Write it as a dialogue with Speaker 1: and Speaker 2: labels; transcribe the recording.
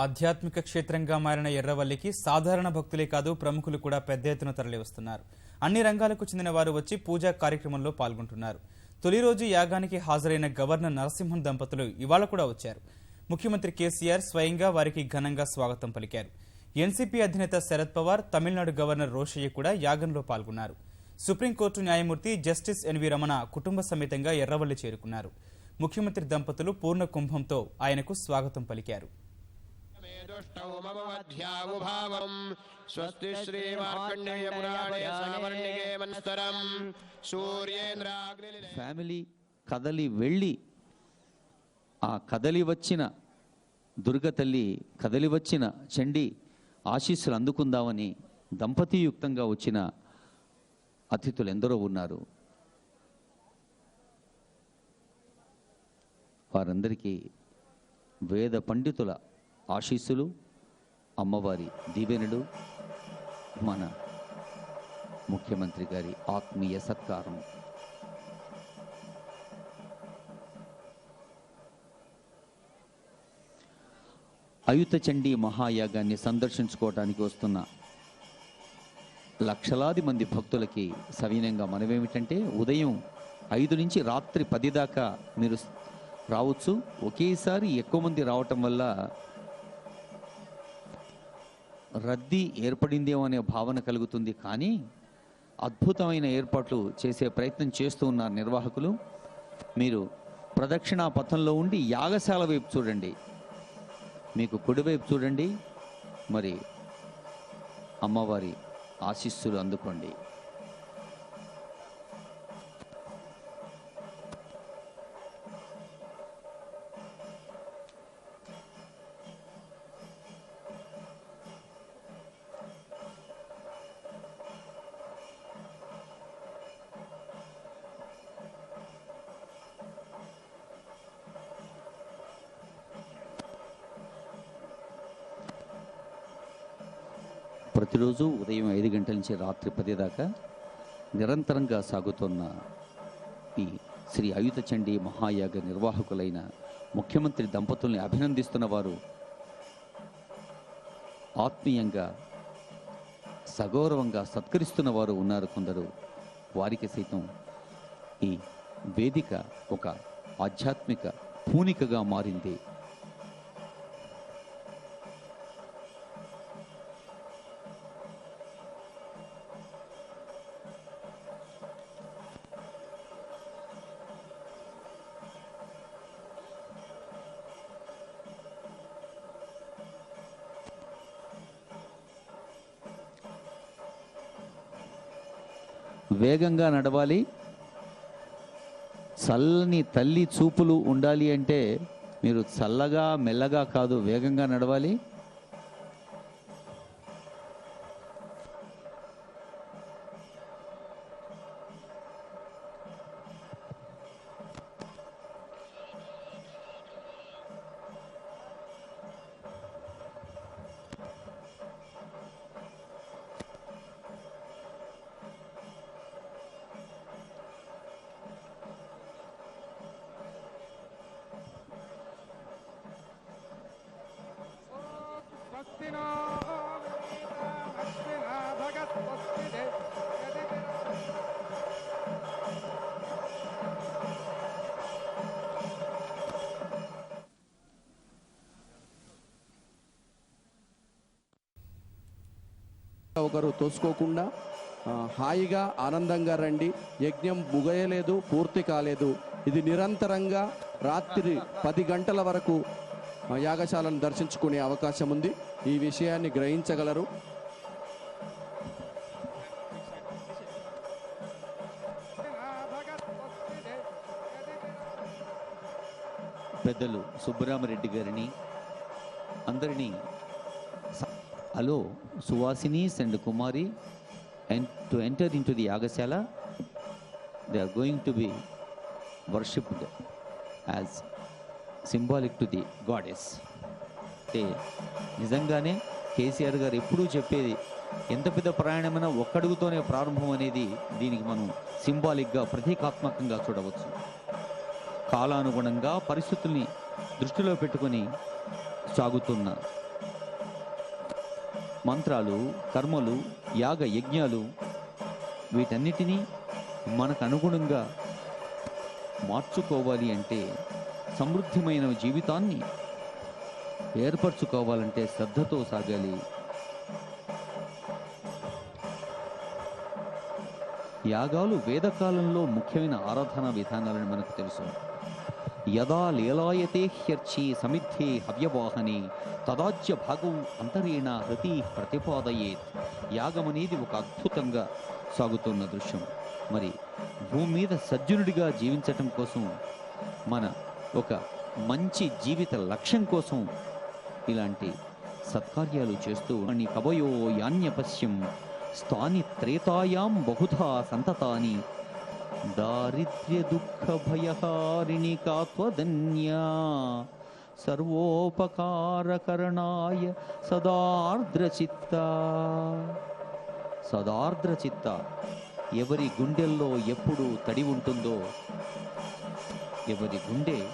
Speaker 1: ఆధ్యాత్మిక క్షేత్రంగా మారిన ఎర్రవల్లికి సాధారణ భక్తులే కాదు ప్రముఖులు కూడా పెద్ద ఎత్తున తరలివస్తున్నారు. అన్ని రంగాలకు చెందిన వారు వచ్చి పూజా కార్యక్రమంలో పాల్గొంటున్నారు. తొలి రోజు యాగానికి హాజరైన గవర్నర్ నరసింహన్ దంపతులు ఇవాళ కూడా వచ్చారు. ముఖ్యమంత్రి కేసీఆర్ స్వయంగా వారికి ఘనంగా స్వాగతం పలికారు. ఎన్సీపీ అధినేత శరద్ పవార్, తమిళనాడు గవర్నర్ రోషయ్య కూడా యాగంలో పాల్గొన్నారు. సుప్రీంకోర్టు న్యాయమూర్తి జస్టిస్ ఎన్వి రమణ కుటుంబ సమేతంగా ఎర్రవల్లి చేరుకున్నారు. ముఖ్యమంత్రి దంపతులు పూర్ణ కుంభంతో ఆయనకు స్వాగతం పలికారు.
Speaker 2: ఫ్యామిలీ కదలి వెళ్ళి ఆ కదలి వచ్చిన దుర్గ తల్లి, కదలి వచ్చిన చండి ఆశీస్సులు అందుకుందామని దంపతియుక్తంగా వచ్చిన అతిథులు ఎందరో ఉన్నారు. వారందరికీ వేద పండితుల ఆశీస్సులు, అమ్మవారి దీవెనలు, మన ముఖ్యమంత్రి గారి ఆత్మీయ సత్కారం. అయుత చండీ మహాయాగాన్ని సందర్శించుకోవడానికి వస్తున్న లక్షలాది మంది భక్తులకి సవినయంగా మనమేమిటంటే, ఉదయం 5 నుంచి రాత్రి 10 దాకా మీరు రావచ్చు. ఒకేసారి ఎక్కువ మంది రావటం వల్ల రద్దీ ఏర్పడిందేమో అనే భావన కలుగుతుంది. కానీ అద్భుతమైన ఏర్పాట్లు చేసే ప్రయత్నం చేస్తూ ఉన్నారు నిర్వాహకులు. మీరు ప్రదక్షిణా పథంలో ఉండి యాగశాల వైపు చూడండి, మీకు కుడివైపు చూడండి, మరి అమ్మవారి ఆశీస్సులు అందుకోండి. ప్రతిరోజు ఉదయం 5 గంటల నుంచి రాత్రి 10 దాకా నిరంతరంగా సాగుతున్న ఈ శ్రీ అయుత చండీ మహాయాగ నిర్వాహకులైన ముఖ్యమంత్రి దంపతుల్ని అభినందిస్తున్న వారు, ఆత్మీయంగా సగౌరవంగా సత్కరిస్తున్న వారు ఉన్నారు కొందరు. వారికి సైతం ఈ వేదిక ఒక ఆధ్యాత్మిక పూనికగా మారింది. వేగంగా నడవాలి. చల్లని తల్లి చూపులు ఉండాలి అంటే మీరు చల్లగా మెల్లగా కాదు, వేగంగా నడవాలి.
Speaker 3: ఒకరు తోసుకోకుండా హాయిగా ఆనందంగా రండి. యజ్ఞం ముగయలేదు, పూర్తి కాలేదు. ఇది నిరంతరంగా రాత్రి 10 గంటల వరకు యాగశాలను దర్శించుకునే అవకాశం ఉంది. ఈ విషయాన్ని గ్రహించగలరు.
Speaker 2: పెద్దలు సుబ్బరామరెడ్డి గారిని అందరినీ, హలో సువాసినీస్ అండ్ కుమారి, and to enter into the Yagashala, they are going to be worshipped as symbolic to the goddess. నిజంగానే కేసీఆర్ గారు ఎప్పుడూ చెప్పేది, ఎంత పెద్ద ప్రయాణమైనా ఒక్కడుగుతోనే ప్రారంభం అనేది దీనికి మనం సింబాలిక్గా, ప్రతీకాత్మకంగా చూడవచ్చు. కాలానుగుణంగా పరిస్థితుల్ని దృష్టిలో పెట్టుకొని సాగుతున్న మంత్రాలు, కర్మలు, యాగ యజ్ఞాలు వీటన్నిటినీ మనకు అనుగుణంగా మార్చుకోవాలి అంటే, సమృద్ధిమైన జీవితాన్ని ఏర్పరచుకోవాలంటే శ్రద్ధతో సాగాలి. యాగాలు వేదకాలంలో ముఖ్యమైన ఆరాధనా విధానాలని మనకు తెలుసు. యదా లీలాయతే హ్యర్చి సమిద్ధే హవ్యవాహనే తదాజ్య భాగం అంతరేణ హృతి ప్రతిపాదయేత్. యాగం అనేది ఒక అద్భుతంగా సాగుతున్న దృశ్యం. మరి భూమి మీద సజ్జనుడిగా జీవించటం కోసం, మన ఒక మంచి జీవిత లక్ష్యం కోసం ఇలాంటి సత్కార్యాలు చేస్తూ అని కవయో యాన్యపశ్యం స్థాని త్రేతాయాం బహుధా సంతతాని దారిద్ర్య దుఃఖ భయహారిణి కాత్వదన్యా సర్వోపకారకరణాయ సదార్ద్రచిత్త. ఎవరి గుండెల్లో ఎప్పుడు తడి ఉంటుందో, ఎవరి గుండె